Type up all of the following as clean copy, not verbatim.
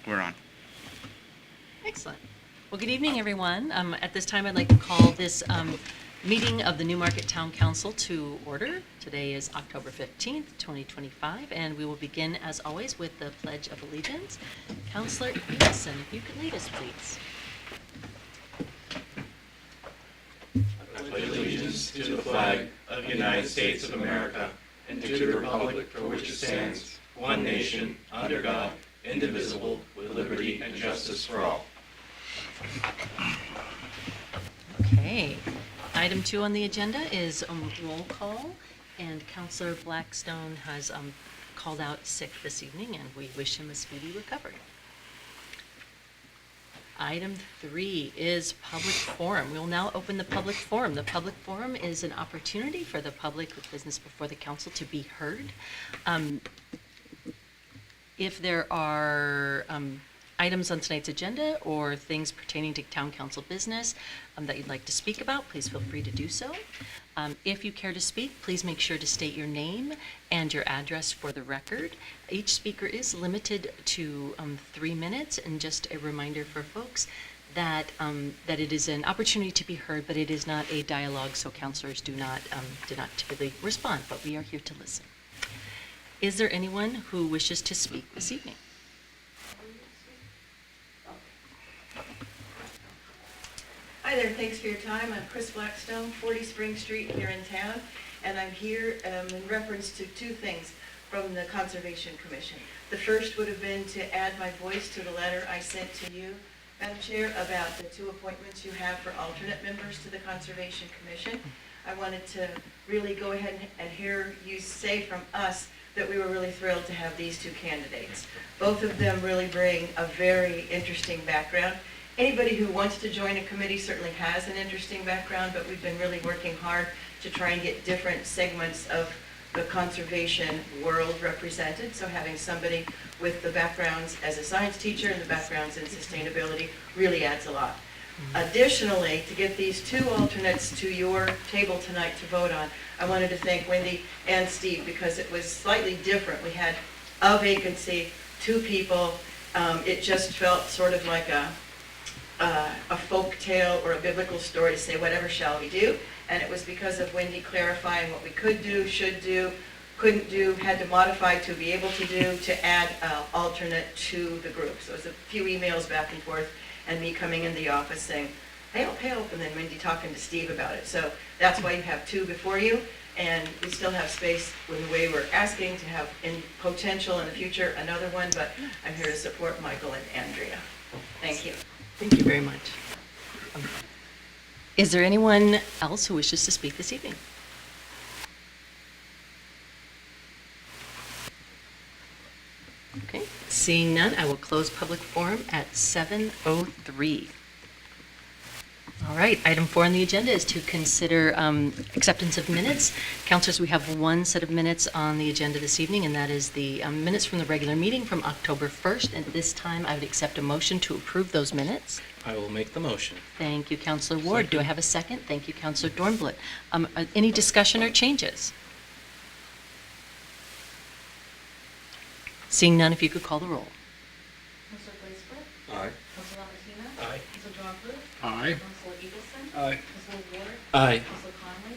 We're on. Excellent. Well, good evening, everyone. At this time, I'd like to call this meeting of the Newmarket Town Council to order. Today is October 15th, 2025, and we will begin, as always, with the Pledge of Allegiance. Councilor Eagleson, if you could lead us, please. I pledge allegiance to the flag of the United States of America and to the republic for which it stands, one nation, under God, indivisible, with liberty and justice for all. Okay. Item 2 on the agenda is roll call, and Councilor Blackstone has called out sick this evening, and we wish him a speedy recovery. Item 3 is public forum. We will now open the public forum. The public forum is an opportunity for the public with business before the council to be heard. If there are items on tonight's agenda or things pertaining to town council business that you'd like to speak about, please feel free to do so. If you care to speak, please make sure to state your name and your address for the record. Each speaker is limited to 3 minutes, and just a reminder for folks that that it is an opportunity to be heard, but it is not a dialogue, so councilors do not typically respond, but we are here to listen. Is there anyone who wishes to speak this evening? Hi there, thanks for your time. I'm Chris Blackstone, 40 Spring Street here in town, and I'm here in reference to 2 things from the Conservation Commission. The first would have been to add my voice to the letter I sent to you, Madam Chair, about the 2 appointments you have for alternate members to the Conservation Commission. I wanted to really go ahead and hear you say from us that we were really thrilled to have these 2 candidates. Both of them really bring a very interesting background. Anybody who wants to join a committee certainly has an interesting background, but we've been really working hard to try and get different segments of the conservation world represented. So having somebody with the backgrounds as a science teacher and the backgrounds in sustainability really adds a lot. Additionally, to get these 2 alternates to your table tonight to vote on, I wanted to thank Wendy and Steve because it was slightly different. We had a vacancy, 2 people. It just felt sort of like a folk tale or a biblical story to say, whatever shall we do? And it was because of Wendy clarifying what we could do, should do, couldn't do, had to modify to be able to do, to add alternate to the group. So it was a few emails back and forth, and me coming in the office saying, help, and then Wendy talking to Steve about it. So that's why you have 2 before you, and we still have space with the way we're asking to have in potential in the future another one, but I'm here to support Michael and Andrea. Thank you. Thank you very much. Is there anyone else who wishes to speak this evening? Okay, seeing none, I will close public forum at 7:03. All right, item 4 on the agenda is to consider acceptance of minutes. Councilors, we have 1 set of minutes on the agenda this evening, and that is the minutes from the regular meeting from October 1st. At this time, I would accept a motion to approve those minutes. I will make the motion. Thank you, Councilor Ward. Do I have a second? Thank you, Councilor Dornbluth. Any discussion or changes? Seeing none, if you could call the roll. Councilor Blaisberg. Aye. Councilor Lamartina. Aye. Councilor Dornbluth. Aye. Councilor Eagleson. Aye. Councilor Ward. Aye. Councilor Conley.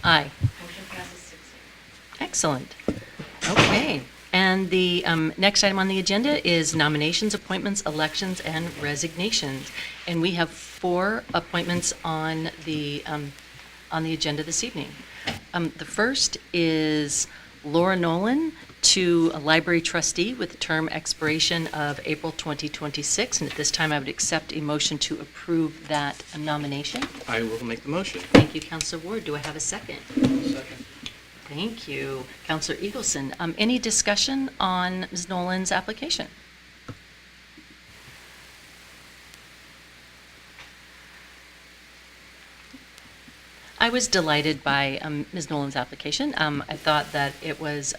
Aye. Motion passes 6-0. Excellent. Okay. And the next item on the agenda is nominations, appointments, elections, and resignations. And we have 4 appointments on the agenda this evening. The first is Laura Nolan to a library trustee with term expiration of April 2026. And at this time, I would accept a motion to approve that nomination. I will make the motion. Thank you, Councilor Ward. Do I have a second? Second. Thank you. Councilor Eagleson, any discussion on Ms. Nolan's application? I was delighted by Ms. Nolan's application. I thought that it was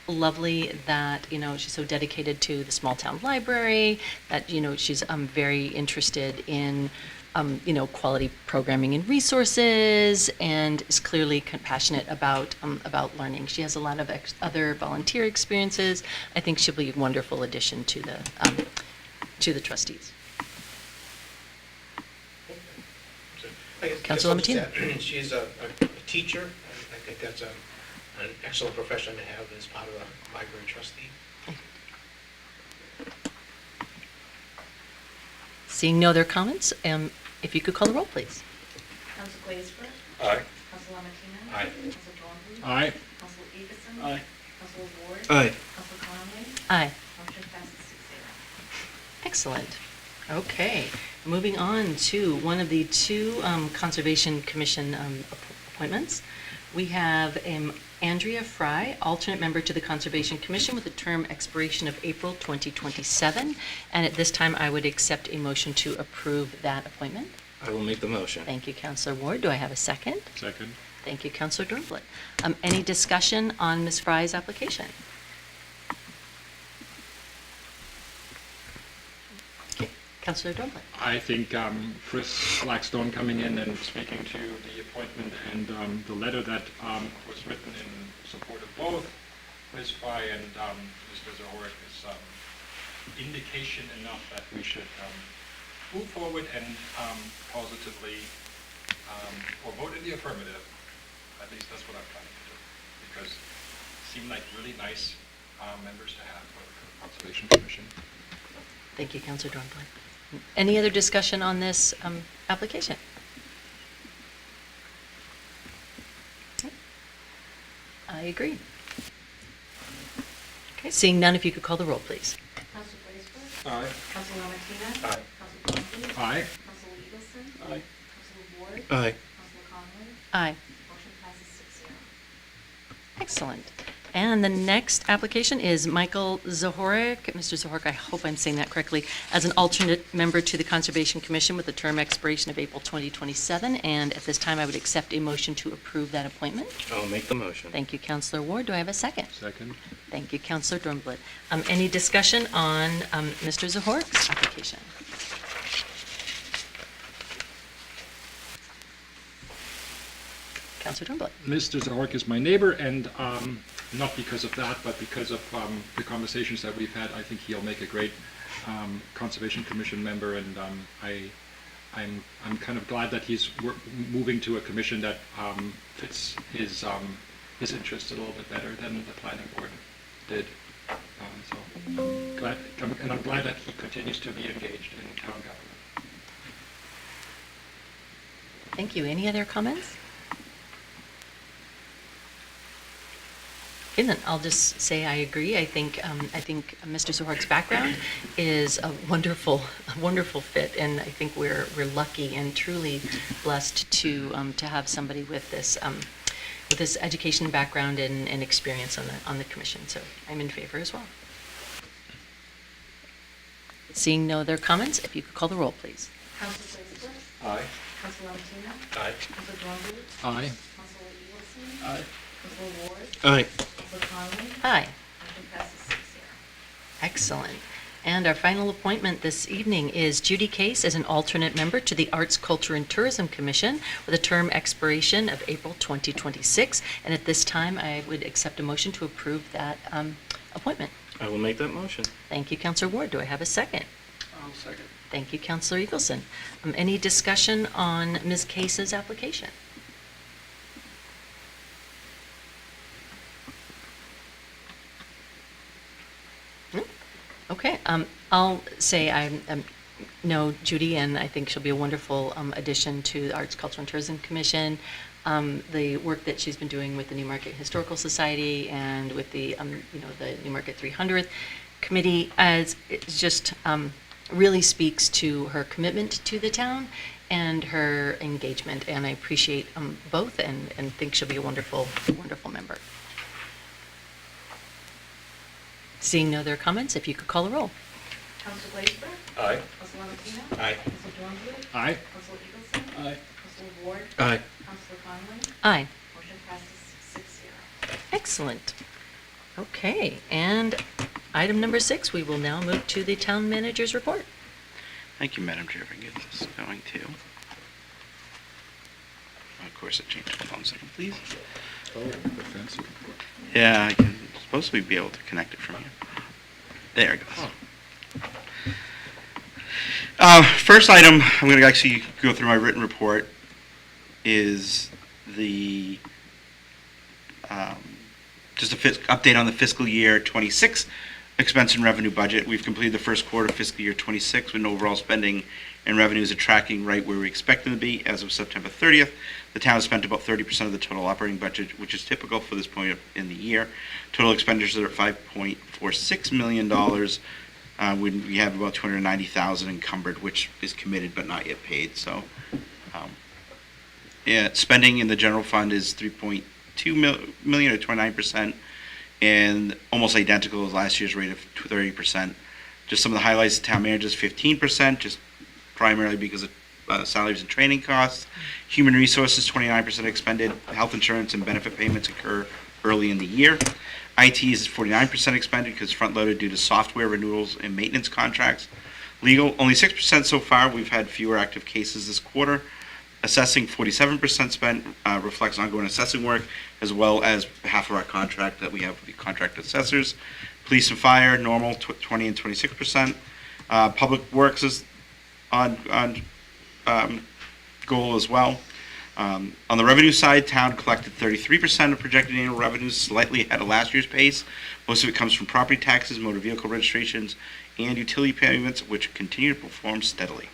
lovely that, she's so dedicated to the small town library, that, she's very interested in quality programming and resources, and is clearly passionate about learning. She has a lot of other volunteer experiences. I think she'll be a wonderful addition to the trustees. I guess Councilor I'll just Mattina. add, She's a teacher, and I think that's an excellent profession to have as part of the library trustee. Seeing no other comments, if you could call the roll, please. Council Glazebrook. Aye. Council Amatino. Aye. Council Dornbluth. Aye. Council Eagerson. Aye. Council Ward. Aye. Council Conley. Aye. Motion passes 6-0. Excellent. Okay, moving on to one of the two Conservation Commission appointments. We have Andrea Fry, alternate member to the Conservation Commission with a term expiration of April 2027. And at this time, I would accept a motion to approve that appointment. I will make the motion. Thank you, Councilor Ward. Do I have a second? Second. Thank you, Councilor Dornbluth. Any discussion on Ms. Fry's application? Okay, Councilor Dornbluth. I think Chris Blackstone coming in and speaking to the appointment and the letter that was written in support of both Ms. Fry and Mr. Zohoreck is indication enough that we should move forward and positively or vote in the affirmative. At least that's what I'm planning to do, because seem like really nice members to have for the Conservation Commission. Thank you, Councilor Dornbluth. Any other discussion on this application? I agree. Okay, seeing none, if you could call the roll, please. Council Glazebrook. Aye. Council Amatino. Aye. Council Dornbluth. Aye. Council Eagerson. Aye. Council Ward. Aye. Council Conley. Aye. Motion passes 6-0. Excellent. And the next application is Michael Zohoreck. Mr. Zohoreck, I hope I'm saying that correctly, as an alternate member to the Conservation Commission with a term expiration of April 2027. And at this time, I would accept a motion to approve that appointment. I'll make the motion. Thank you, Councilor Ward. Do I have a second? Second. Thank you, Councilor Dornbluth. Any discussion on Mr. Zohoreck's application? Councilor Dornbluth. Mr. Zohoreck is my neighbor, and not because of that, but because of the conversations that we've had, I think he'll make a great Conservation Commission member, and I'm kind of glad that he's moving to a commission that fits his interests a little bit better than the planning board did. I'm glad that he continues to be engaged in town government. Thank you. Any other comments? Okay, then I'll just say I agree. I think Mr. Zohoreck's background is a wonderful fit, and I think we're lucky and truly blessed to have somebody with this education background and experience on the commission. So I'm in favor as well. Seeing no other comments, if you could call the roll, please. Council Glazebrook. Aye. Council Amatino. Aye. Council Dornbluth. Aye. Council Eagerson. Aye. Council Ward. Aye. Council Conley. Aye. Motion passes 6-0. Excellent. And our final appointment this evening is Judy Case as an alternate member to the Arts, Culture, and Tourism Commission with a term expiration of April 2026. And at this time, I would accept a motion to approve that appointment. I will make that motion. Thank you, Councilor Ward. Do I have a second? I'll second. Thank you, Councilor Eagleson. Any discussion on Ms. Case's application? No? Okay, I'll say I know Judy, and I think she'll be a wonderful addition to the Arts, Culture, and Tourism Commission. The work that she's been doing with the Newmarket Historical Society and with the the Newmarket 300th Committee is just really speaks to her commitment to the town and her engagement, and I appreciate both and think she'll be a wonderful member. Seeing no other comments, if you could call the roll. Council Glazebrook. Aye. Council Amatino. Aye. Council Dornbluth. Aye. Council Eagerson. Aye. Council Ward. Aye. Council Conley. Aye. Motion passes 6-0. Excellent. Okay, and item number 6, we will now move to the town manager's report. Thank you, Madam Chair. If I can get this going too. Of course, it changed. Hold on a second, please. Oh, defensive. Yeah, I can supposed to be able to connect it from here. There it goes. First item, I'm going to actually go through my written report, is the just a update on the fiscal year 26 expense and revenue budget. We've completed the first quarter of fiscal year 26 with overall spending and revenues are tracking right where we expect them to be. As of September 30th, the town has spent about 30% of the total operating budget, which is typical for this point in the year. Total expenditures are at $5.46 million. When we have about $290,000 encumbered, which is committed but not yet paid. So, spending in the general fund is $3.2 million, or 29%, and almost identical as last year's rate of 30%. Just some of the highlights: the town manager's 15%, just primarily because of salaries and training costs. Human resources, 29% expended. Health insurance and benefit payments occur early in the year. IT is 49% expended because front-loaded due to software renewals and maintenance contracts. Legal, only 6% so far. We've had fewer active cases this quarter. Assessing, 47% spent, reflects ongoing assessing work, as well as half of our contract that we have with the contract assessors. Police and fire, normal, 20 and 26%. Public works is on goal as well. On the revenue side, town collected 33% of projected annual revenues, slightly ahead of last year's pace. Most of it comes from property taxes, motor vehicle registrations, and utility payments, which continue to perform steadily.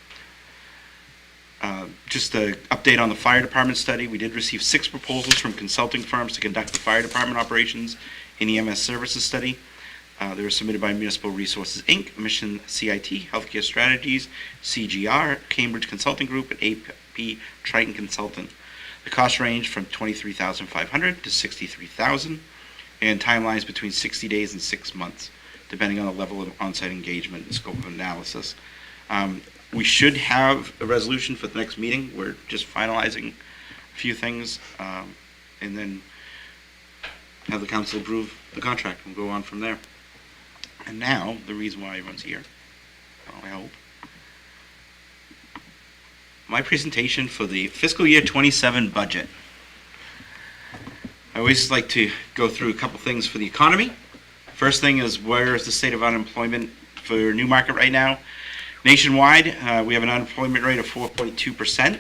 Just an update on the fire department study. We did receive 6 proposals from consulting firms to conduct the fire department operations and EMS services study. They were submitted by Municipal Resources, Inc., Mission CIT, Healthcare Strategies, CGR, Cambridge Consulting Group, and AP Triton Consultant. The cost range from $23,500 to $63,000, and timelines between 60 days and 6 months, depending on the level of on-site engagement and scope of analysis. We should have a resolution for the next meeting. We're just finalizing a few things, and then have the council approve the contract. We'll go on from there. And now, the reason why everyone's here, I hope. My presentation for the fiscal year 27 budget. I always like to go through a couple things for the economy. First thing is, where is the state of unemployment for Newmarket right now? Nationwide, we have an unemployment rate of 4.2%.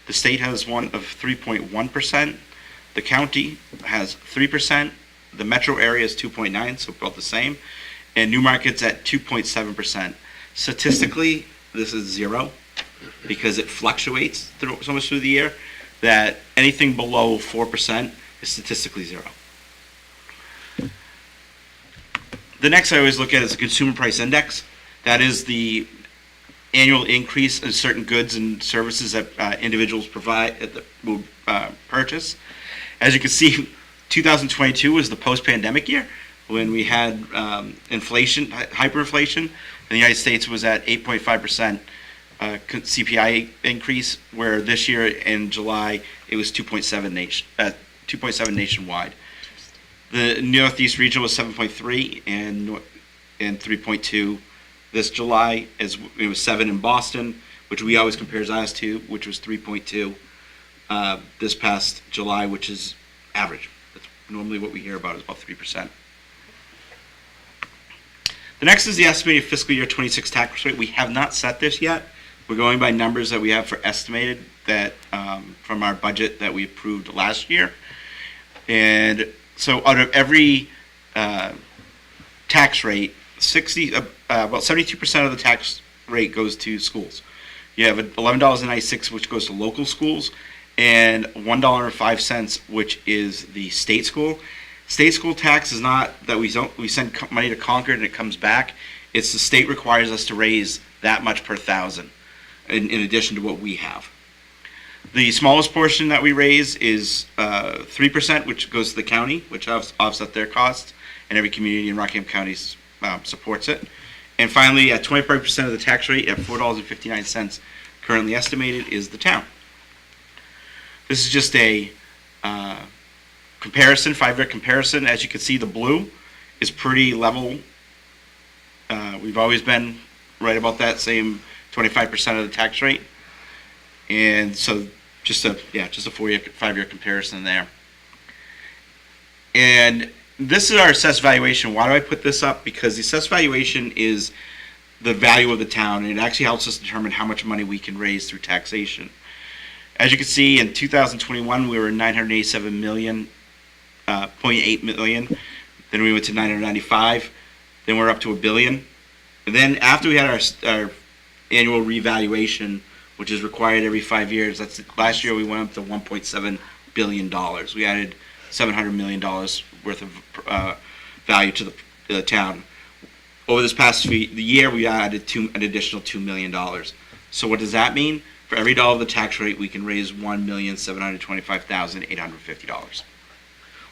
The state has one of 3.1%. The county has 3%. The metro area is 2.9%, so about the same. And Newmarket's at 2.7%. Statistically, this is 0 because it fluctuates so much through the year that anything below 4% is statistically 0. The next I always look at is the Consumer Price Index. That is the annual increase in certain goods and services that individuals purchase. As you can see, 2022 was the post-pandemic year when we had inflation, hyperinflation. In the United States was at 8.5% CPI increase, where this year in July it was 2.7 nationwide. The Northeast region was 7.3 and 3.2 this July. It was 7 in Boston, which we always compare ours to, which was 3.2 this past July, which is average. That's normally what we hear about is about 3%. The next is the estimated fiscal year 26 tax rate. We have not set this yet. We're going by numbers that we have for estimated that from our budget that we approved last year. And so out of every tax rate, about 72% of the tax rate goes to schools. You have $11.96, which goes to local schools, and $1.05, which is the state school. State school tax is not that we send money to Concord and it comes back. It's the state requires us to raise that much per thousand in addition to what we have. The smallest portion that we raise is 3%, which goes to the county, which offset their costs, and every community in Rockingham County supports it. And finally, at 25% of the tax rate, at $4.59 currently estimated, is the town. This is just a comparison, 5-year comparison. As you can see, the blue is pretty level. We've always been right about that same 25% of the tax rate. And so just a 5-year comparison there. And this is our assessed valuation. Why do I put this up? Because the assessed valuation is the value of the town, and it actually helps us determine how much money we can raise through taxation. As you can see, in 2021, we were 987 million, 0.8 million. Then we went to 995. Then we're up to $1 billion. And then after we had our annual revaluation, which is required every 5 years, last year we went up to $1.7 billion. We added $700 million worth of value to the town. Over this past year, we added an additional $2 million. So what does that mean? For every dollar of the tax rate, we can raise $1,725,850,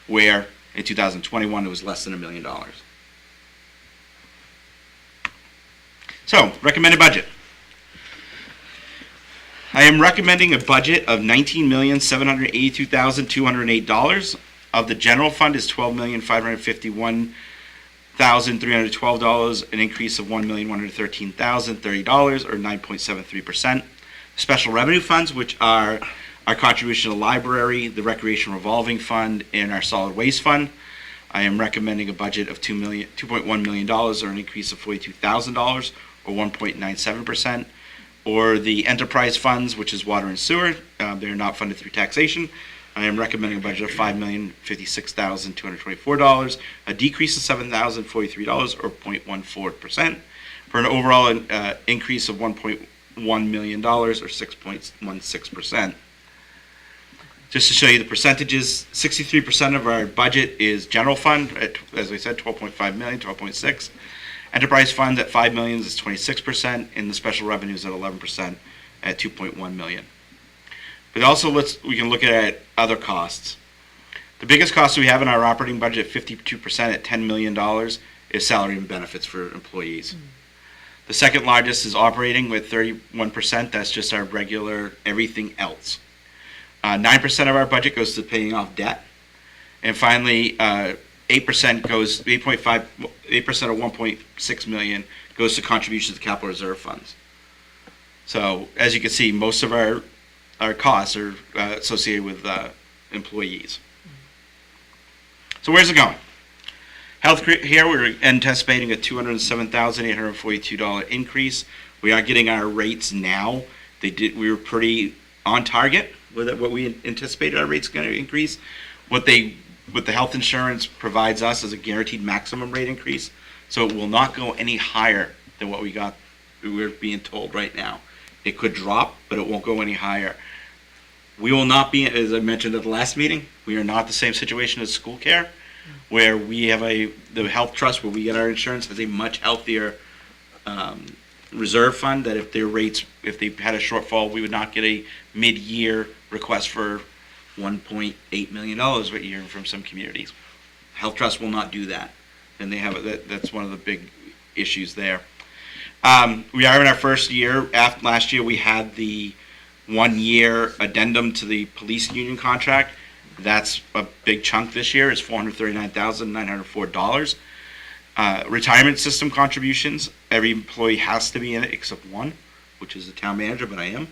where in 2021 it was less than $1 million. So, recommended budget. I am recommending a budget of $19,782,208. Of the general fund is $12,551,312, an increase of $1,113,030, or 9.73%. Special revenue funds, which are our contribution to the library, the recreation revolving fund, and our solid waste fund. I am recommending a budget of $2.1 million, or an increase of $42,000, or 1.97%. Or the enterprise funds, which is water and sewer, they are not funded through taxation. I am recommending a budget of $5,056,224, a decrease of $7,043, or 0.14%, for an overall increase of $1.1 million, or 6.16%. Just to show you the percentages, 63% of our budget is general fund, at, as I said, 12.5 million, 12.6. Enterprise fund at 5 million is 26%, and the special revenues at 11% at 2.1 million. But also we can look at other costs. The biggest cost we have in our operating budget, 52% at $10 million, is salary and benefits for employees. The second largest is operating with 31%. That's just our regular everything else. 9% of our budget goes to paying off debt. And finally, 8% goes, 8% of 1.6 million goes to contributions to capital reserve funds. So as you can see, most of our costs are associated with employees. So where's it going? Healthcare, we're anticipating a $207,842 increase. We are getting our rates now. We were pretty on target with what we anticipated our rates going to increase. What the health insurance provides us is a guaranteed maximum rate increase, so it will not go any higher than what we're being told right now. It could drop, but it won't go any higher. We will not be, as I mentioned at the last meeting, we are not the same situation as school care, where we have the health trust where we get our insurance has a much healthier reserve fund that if they had a shortfall, we would not get a mid-year request for $1.8 million what you're hearing from some communities. Health Trust will not do that, and they have that's one of the big issues there. We are in our first year. Last year we had the 1-year addendum to the police union contract. That's a big chunk this year. It's $439,904. Retirement system contributions. Every employee has to be in it except one, which is the town manager, but I am.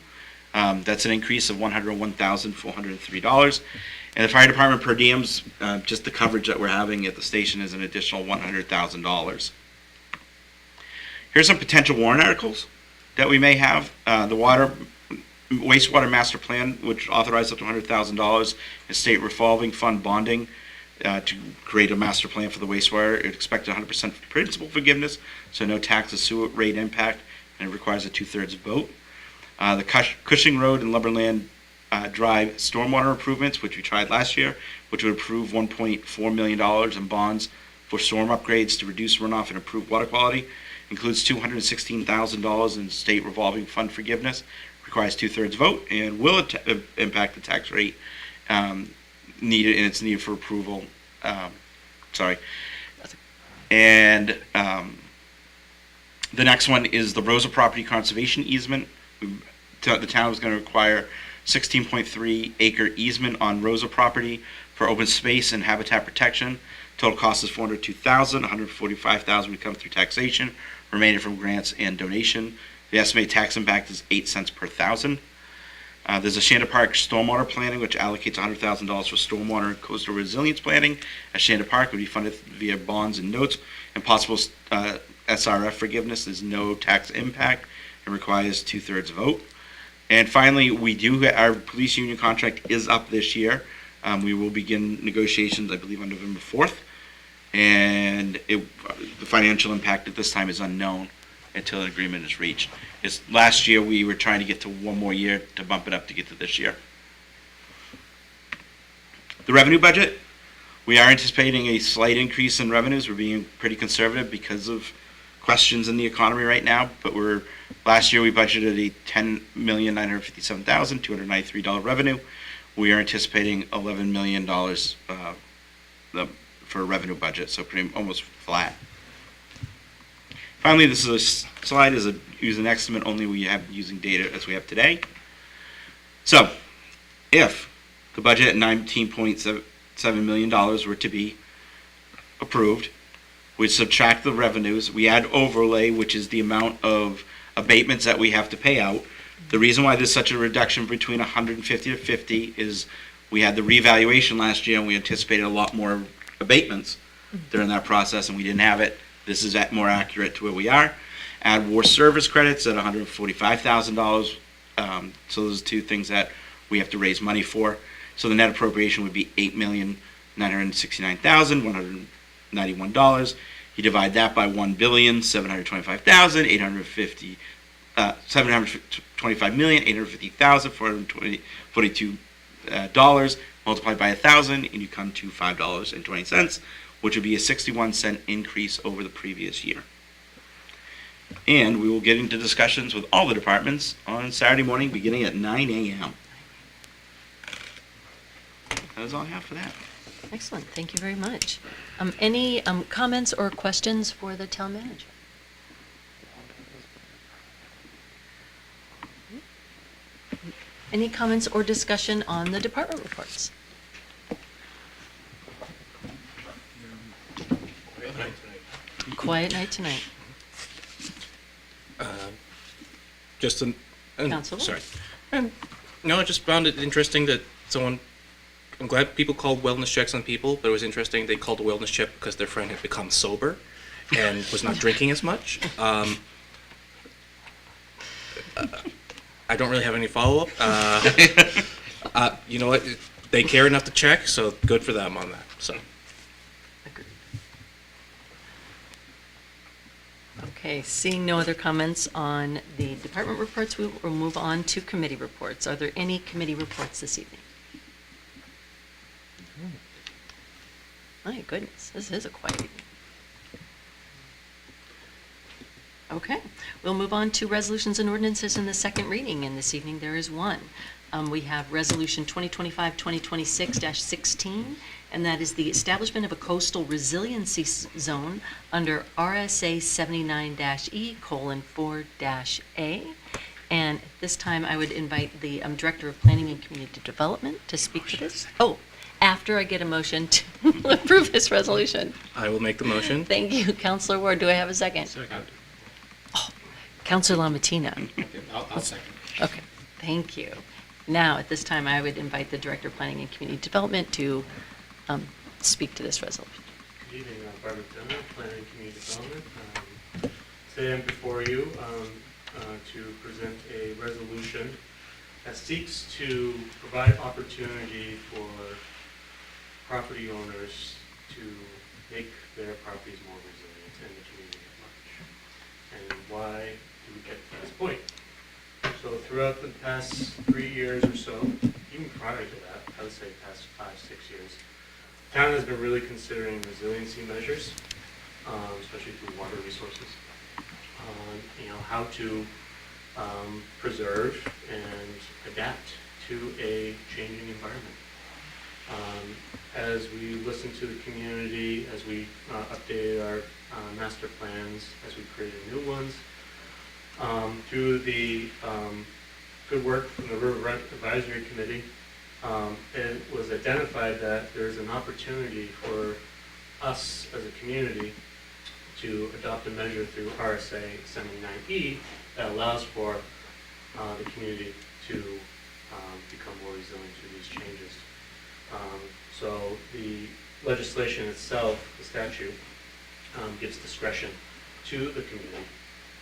That's an increase of $101,403. And the fire department per diems, just the coverage that we're having at the station is an additional $100,000. Here's some potential warrant articles that we may have. The wastewater master plan, which authorized up to $100,000, and state revolving fund bonding to create a master plan for the wastewater. It expects 100% principal forgiveness, so no tax or sewer rate impact, and it requires a 2/3 vote. The Cushing Road and Lumberland Drive stormwater improvements, which we tried last year, which would approve $1.4 million in bonds for storm upgrades to reduce runoff and improve water quality. Includes $216,000 in state revolving fund forgiveness. Requires 2/3 vote and will impact the tax rate needed, and it's needed for approval. And the next one is the Rosa property conservation easement. The town was going to require 16.3 acre easement on Rosa property for open space and habitat protection. Total cost is $402,000. $145,000 would come through taxation, remaining from grants and donation. The estimated tax impact is 8 cents per thousand. There's a Shanda Park stormwater planning, which allocates $100,000 for stormwater and coastal resilience planning. At Shanda Park would be funded via bonds and notes, and possible SRF forgiveness. There's no tax impact and requires 2/3 vote. And finally, our police union contract is up this year. We will begin negotiations, I believe, on November 4th. And the financial impact at this time is unknown until an agreement is reached. Last year, we were trying to get to one more year to bump it up to get to this year. The revenue budget, we are anticipating a slight increase in revenues. We're being pretty conservative because of questions in the economy right now, but last year we budgeted a $10,957,293 revenue. We are anticipating $11 million for a revenue budget, so almost flat. Finally, this is a slide use an estimate only we have using data as we have today. So, if the budget at $19.7 million were to be approved, we subtract the revenues, we add overlay, which is the amount of abatements that we have to pay out. The reason why there's such a reduction between 150 to 50 is we had the revaluation last year and we anticipated a lot more abatements during that process, and we didn't have it. This is more accurate to where we are. Add war service credits at $145,000. So those are two things that we have to raise money for. So the net appropriation would be $8,969,191. You divide that by $1,725,850,442 multiplied by 1,000, and you come to $5.20, which would be a 61-cent increase over the previous year. And we will get into discussions with all the departments on Saturday morning, beginning at 9 a.m. That is all I have for that. Excellent, thank you very much. Any comments or questions for the town manager? Any comments or discussion on the department reports? Quiet night tonight. Counselor? Sorry. No, I just found it interesting that I'm glad people called wellness checks on people, but it was interesting they called a wellness check because their friend had become sober and was not drinking as much. I don't really have any follow-up. You know what? They care enough to check, so good for them on that. So. Agreed. Okay, seeing no other comments on the department reports, we will move on to committee reports. Are there any committee reports this evening? My goodness, this is a quiet evening. Okay, we'll move on to resolutions and ordinances in the second reading, and this evening there is one. We have Resolution 2025-2026-16, and that is the establishment of a coastal resiliency zone under RSA 79-E:4-A. And at this time, I would invite the Director of Planning and Community Development to speak to this. Oh, after I get a motion to approve this resolution. I will make the motion. Thank you, Councilor Ward. Do I have a second? Second. Councilor LaMattina. I'll second. Okay, thank you. Now, at this time, I would invite the Director of Planning and Community Development to speak to this resolution. Good evening, Barbara Turner, Planning and Community Development. Today I'm before you to present a resolution that seeks to provide opportunity for property owners to make their properties more resilient in the community at large. And why do we get to this point? So throughout the past 3 years or so, even prior to that, I would say past 5-6 years, the town has been really considering resiliency measures, especially through water resources, how to preserve and adapt to a changing environment. As we listened to the community, as we updated our master plans, as we created new ones, through the good work from the River Advisory Committee, it was identified that there's an opportunity for us as a community to adopt a measure through RSA 79E that allows for the community to become more resilient to these changes. So the legislation itself, the statute, gives discretion to the community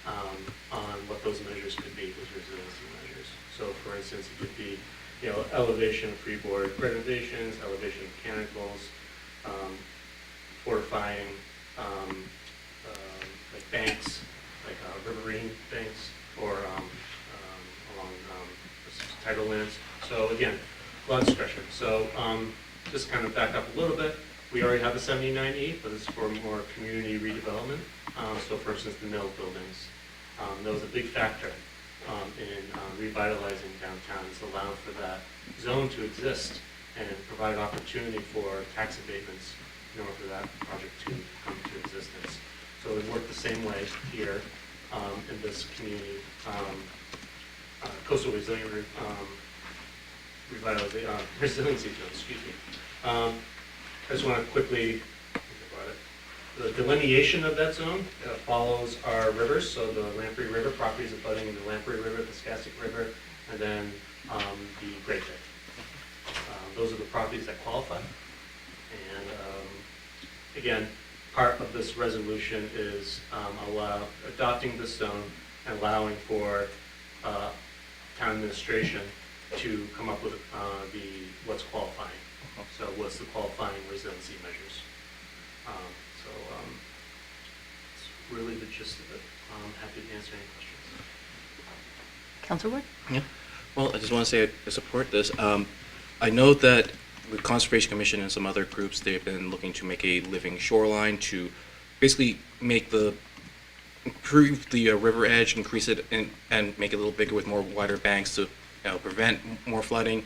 on what those measures could be, those resiliency measures. So for instance, it could be, elevation of freeboard renovations, elevation of mechanicals, fortifying like banks, like riverine banks, or along tidal lands. So again, a lot of discretion. So just kind of back up a little bit. We already have the 79E, but this is for more community redevelopment. So for instance, the mill buildings. That was a big factor in revitalizing downtown, is allowing for that zone to exist and provide opportunity for tax abatements in order for that project to come to existence. So it worked the same way here in this community coastal resiliency zone, excuse me. I just want to quickly think about it. The delineation of that zone follows our rivers, so the Lamprey River properties abutting the Lamprey River, the Scastic River, and then the Great Bay. Those are the properties that qualify. And again, part of this resolution is adopting this zone and allowing for town administration to come up with what's qualifying. So what's the qualifying resiliency measures? It's really the gist of it. I'm happy to answer any questions. Councilor Wood? Yeah. Well, I just want to say I support this. I know that with Conservation Commission and some other groups, they've been looking to make a living shoreline to basically improve the river edge, increase it, and make it a little bigger with more wider banks to prevent more flooding.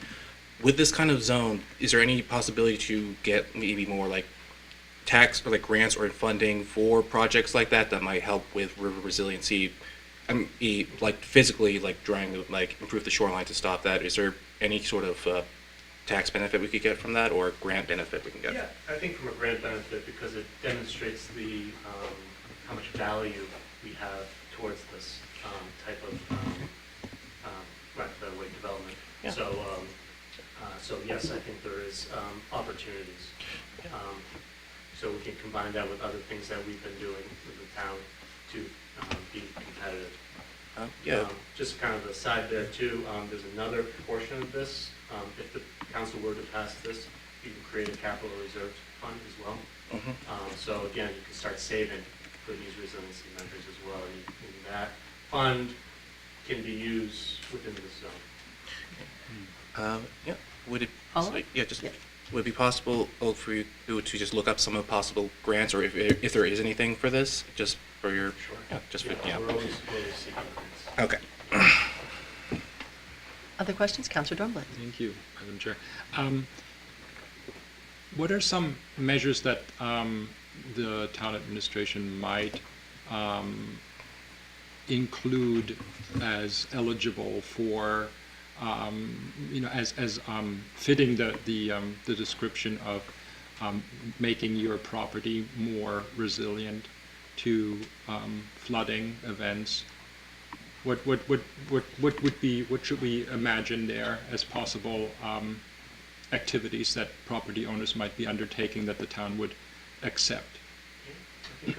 With this kind of zone, is there any possibility to get maybe more like tax or like grants or funding for projects like that might help with river resiliency? Like physically, like trying to like improve the shoreline to stop that. Is there any sort of tax benefit we could get from that, or grant benefit we can get? Yeah, I think from a grant benefit, because it demonstrates the how much value we have towards this type of right-of-way development. Yeah. So yes, I think there is opportunities. So we can combine that with other things that we've been doing with the town to be competitive. Yeah. Just kind of a side there too, there's another portion of this. If the council were to pass this, you can create a capital reserve fund as well. So again, you can start saving for these resiliency measures as well. And that fund can be used within this zone. Yeah. Would it? Follow? Yeah. Just Yeah. would it be possible for you to just look up some of the possible grants, or if there is anything for this, just for your? Sure. Yeah. Just for yeah. We're always seeking grants. Okay. Other questions? Councilor Dornblatt? Thank you, Madam Chair. What are some measures that the town administration might include as eligible for, as fitting the description of making your property more resilient to flooding events? What should we imagine there as possible activities that property owners might be undertaking that the town would accept? I think,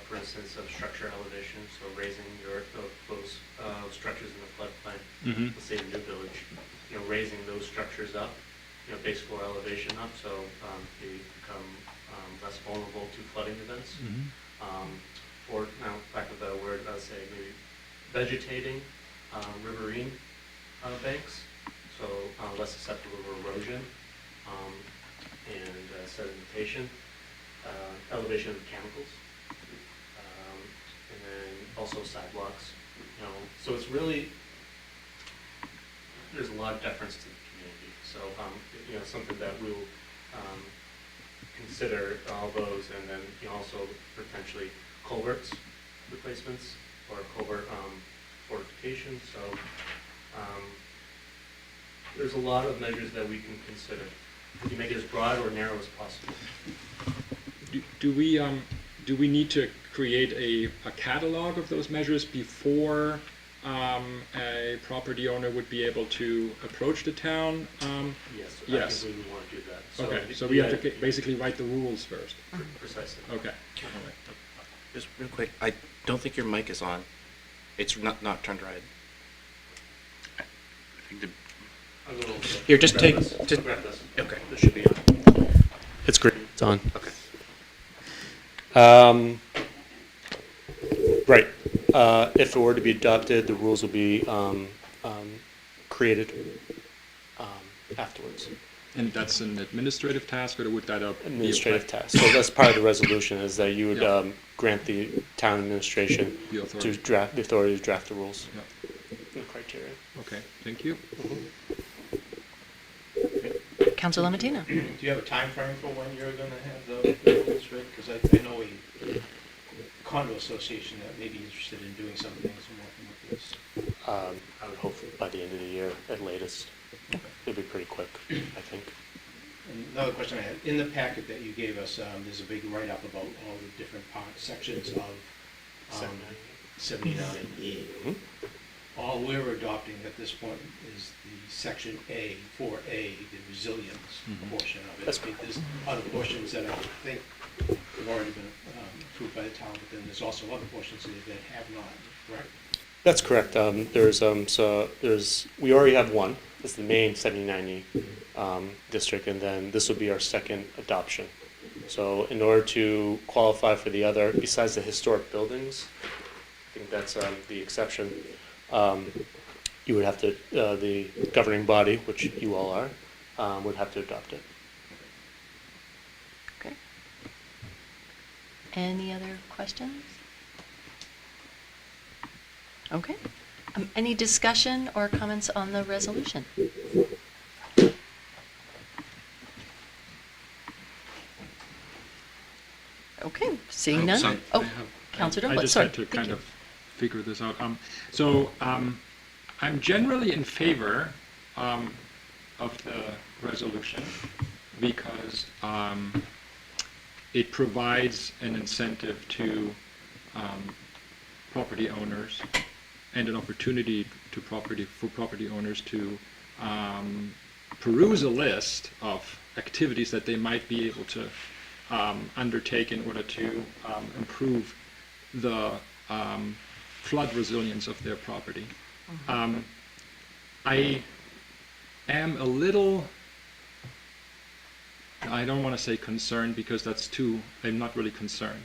for instance, structure elevation, so raising those structures in the floodplain. Mm-hmm. Let's say the new village, raising those structures up, base floor elevation up, so they become less vulnerable to flooding events. Mm-hmm. Or now, back with that word, I would say maybe vegetating riverine banks, so less susceptible to erosion and sedimentation, elevation of mechanicals, and then also sidewalks. So it's really, there's a lot of deference to the community. So something that we'll consider all those, and then also potentially culverts replacements or culvert fortification. So there's a lot of measures that we can consider. We can make it as broad or narrow as possible. Do do we need to create a catalog of those measures before a property owner would be able to approach the town? Yes, I Yes. think we would want to do that. Okay, so we have to basically write the rules first. Precisely. Okay. Uh-huh. Just real quick, I don't think your mic is on. It's not turned right. I think the A little. Here, just grab take- this. just- Grab this. Okay. This should be on. It's green. It's on. Okay. Right. If it were to be adopted, the rules will be created afterwards. And that's an administrative task, or would that be a Administrative task. So that's part of the resolution, is that you would Yeah. grant the town administration The authority. to draft, the authority to draft the rules Yeah. and criteria. Okay, thank you. Councilor Lamatino. Do you have a time frame for when you're gonna have the rules ready? Because I know a condo association that may be interested in doing some things and working with this. I would hope by the end of the year at latest. It'd be pretty quick, I think. And another question I had, in the packet that you gave us, there's a big write-up about all the different sections of 79E. Mhm. All we're adopting at this point is the section A, 4A, the resilience portion of it. That's I think there's other portions that I think have already been approved by the town, but then there's also other portions that have not, correct? That's correct. We already have one. It's the main 79E district, and then this will be our second adoption. So in order to qualify for the other, besides the historic buildings, I think that's the exception, you would have to, the governing body, which you all are, would have to adopt it. Okay. Any other questions? Okay. Any discussion or comments on the resolution? Okay, seeing none. so- Oh, I have- Councilor I Dunlap, just sorry. had to Thank kind you. of figure this out. I'm generally in favor of the resolution because it provides an incentive to property owners and an opportunity for property owners to peruse a list of activities that they might be able to undertake in order to improve the flood resilience of their property. I am a little, I don't want to say concerned because that's too, I'm not really concerned.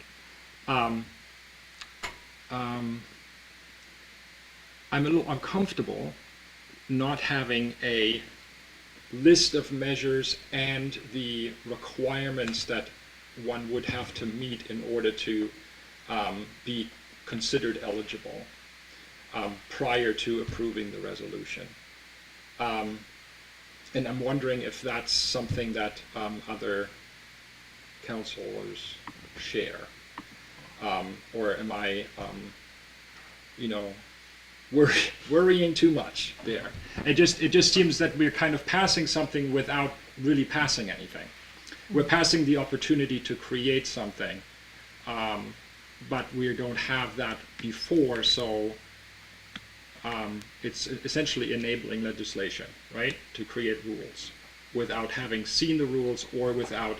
I'm a little uncomfortable not having a list of measures and the requirements that one would have to meet in order to be considered eligible prior to approving the resolution. And I'm wondering if that's something that other councilors share. Or am I, worrying too much there? It just seems that we're kind of passing something without really passing anything. We're passing the opportunity to create something, but we don't have that before, so it's essentially enabling legislation, right, to create rules without having seen the rules or without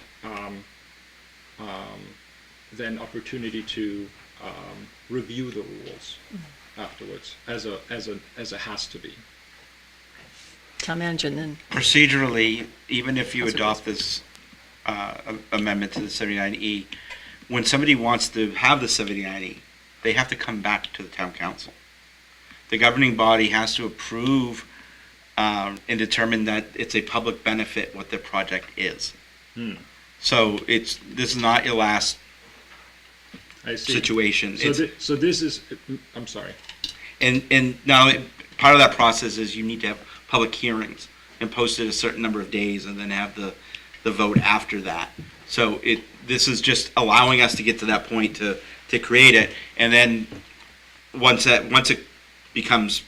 then opportunity to review the rules afterwards as a has to be. Town manager, and then Procedurally, even if you Councilor adopt this amendment to the 79E, when somebody wants to have the 79E, they have to come back to the town council. The governing body has to approve and determine that it's a public benefit what their project is. So this is not your last I see. situation. So, It's- so this is, I'm sorry. And now, part of that process is you need to have public hearings and post it a certain number of days and then have the vote after that. So this is just allowing us to get to that point to create it. And then once it becomes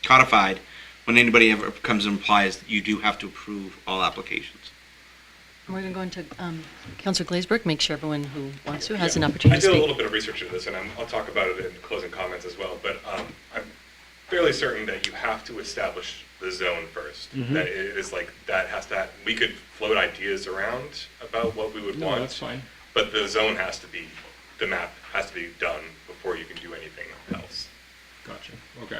codified, when anybody ever comes and applies, you do have to approve all applications. We're going to go into Councillor Glazebrook, make sure everyone who wants to has an opportunity I to did a speak. little bit of research into this, and I'll talk about it in closing comments as well, but I'm fairly certain that you have to establish the zone first. That it is like, that has to, we could float ideas around about what we would No, want. that's fine. But the zone has to be, the map has to be done before you can do anything else. Gotcha. Okay.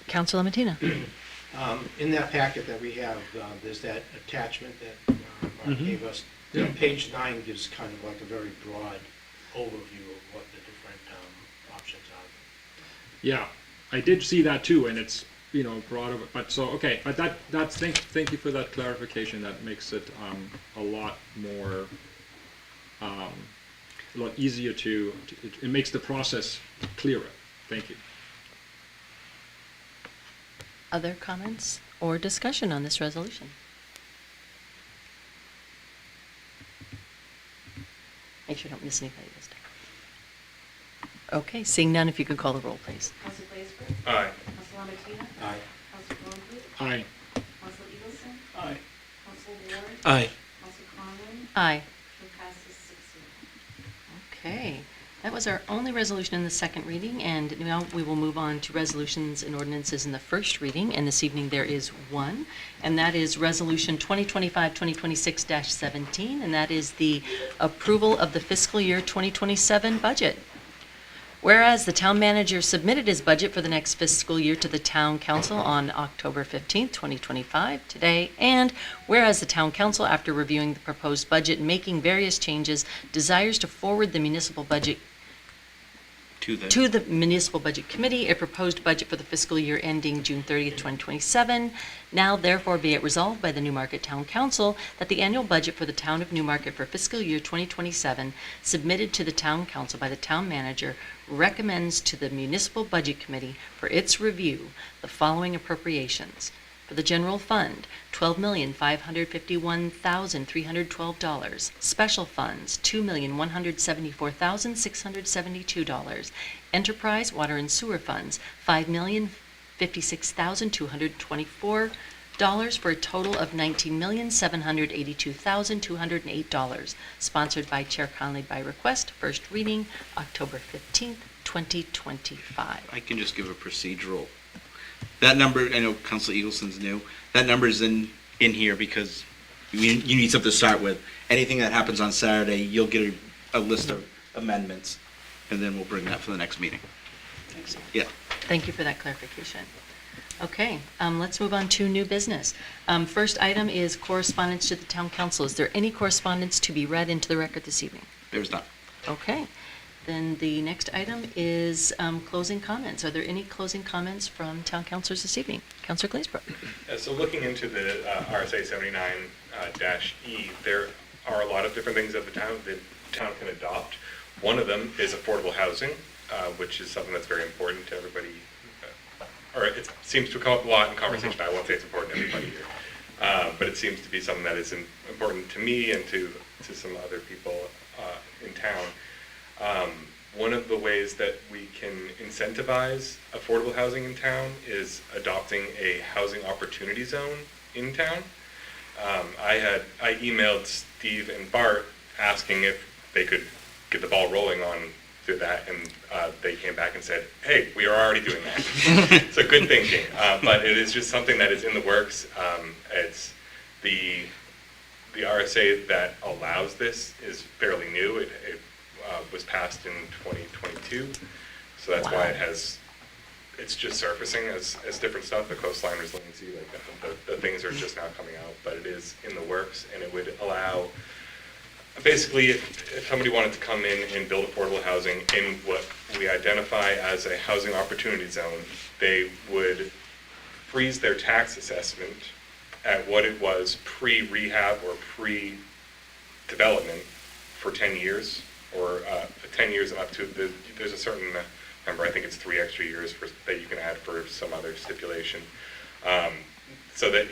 Councillor Matina. In that packet that we have, there's that attachment that Mark gave us. Yeah. Page 9 gives kind of like a very broad overview of what the different options are. Yeah, I did see that too, and it's, broad of it, but so, okay, but that's, thank you for that clarification. That makes it a lot more, a lot easier it makes the process clearer. Thank you. Other comments or discussion on this resolution? Make sure I don't miss anybody this time. Okay, seeing none, if you could call the roll, please. Council Glazebrook. Aye. Council Lamatina. Aye. Council Blumenthal. Aye. Council Eagleson. Aye. Council Ward. Aye. Council Conlon. Aye. Motion passes 6-0. Okay, that was our only resolution in the second reading, and now we will move on to resolutions and ordinances in the first reading, and this evening there is one, and that is Resolution 2025-2026-17, and that is the approval of the fiscal year 2027 budget. Whereas the town manager submitted his budget for the next fiscal year to the town council on October 15th, 2025, today, and whereas the town council, after reviewing the proposed budget and making various changes, desires to forward the municipal budget to the Municipal Budget Committee a proposed budget for the fiscal year ending June 30th, 2027. Now therefore be it resolved by the Newmarket Town Council that the annual budget for the town of Newmarket for fiscal year 2027 submitted to the town council by the town manager recommends to the Municipal Budget Committee for its review the following appropriations. For the general fund, $12,551,312. Special funds, $2,174,672. Enterprise, water and sewer funds, $5,056,224 for a total of $19,782,208. Sponsored by Chair Conley by request. First reading, October 15th, 2025. I can just give a procedural. That number, I know Council Eagleson's new, that number is in here because you need something to start with. Anything that happens on Saturday, you'll get a list of amendments, and then we'll bring that for the next meeting. Yeah. Thank you for that clarification. Okay, let's move on to new business. First item is correspondence to the town council. Is there any correspondence to be read into the record this evening? There's not. Okay, then the next item is closing comments. Are there any closing comments from town councilors this evening? Councilor Glazebrook. So looking into the RSA 79-E, there are a lot of different things that the town can adopt. One of them is affordable housing, which is something that's very important to everybody, or it seems to come up a lot in conversation. I won't say it's important to everybody here, but it seems to be something that is important to me and to some other people in town. One of the ways that we can incentivize affordable housing in town is adopting a housing opportunity zone in town. I emailed Steve and Bart asking if they could get the ball rolling on through that, and they came back and said, hey, we are already doing that. So good thinking, but it is just something that is in the works. It's the RSA that allows this is fairly new. It was passed in 2022, so that's why it's just surfacing as different stuff. The coastline resiliency, like the things are just now coming out, but it is in the works, and it would allow, basically, if somebody wanted to come in and build affordable housing in what we identify as a housing opportunity zone, they would freeze their tax assessment at what it was pre-rehab or pre-development for 10 years, or 10 years and up to, there's a certain number, I think it's 3 extra years that you can add for some other stipulation. So that,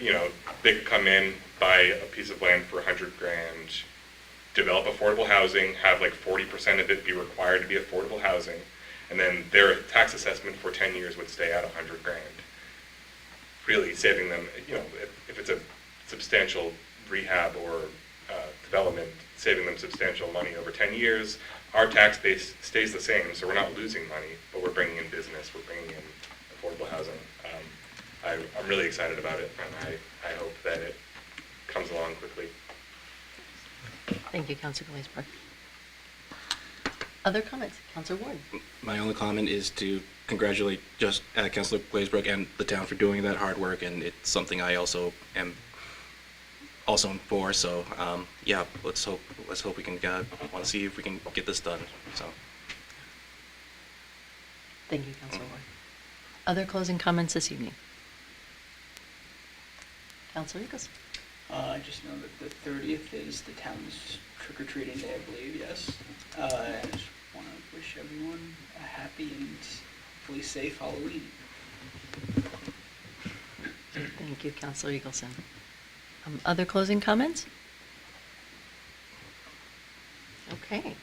they could come in, buy a piece of land for $100,000, develop affordable housing, have like 40% of it be required to be affordable housing, and then their tax assessment for 10 years would stay at $100,000. Really saving them, if it's a substantial rehab or development, saving them substantial money over 10 years. Our tax base stays the same, so we're not losing money, but we're bringing in business, we're bringing in affordable housing. I'm really excited about it, and I hope that it comes along quickly. Thank you, Councilor Glazebrook. Other comments? Councilor Ward? My only comment is to congratulate just Councilor Glazebrook and the town for doing that hard work, and it's something I also am for. So yeah, let's hope we can want to see if we can get this done. So Thank you, Councilor Ward. Other closing comments this evening? Councilor Eagles? I just know that the 30th is the town's trick-or-treating day, I believe, yes. I just want to wish everyone a happy and hopefully safe Halloween. Thank you, Councilor Eagleson. Other closing comments? Okay.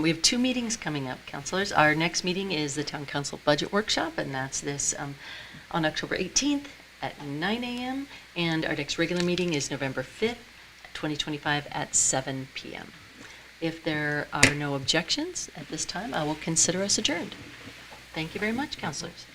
We have 2 meetings coming up, councilors. Our next meeting is the Town Council Budget Workshop, and that's this on October 18th at 9 a.m. And our next regular meeting is November 5th, 2025 at 7 p.m. If there are no objections at this time, I will consider us adjourned. Thank you very much, councilors.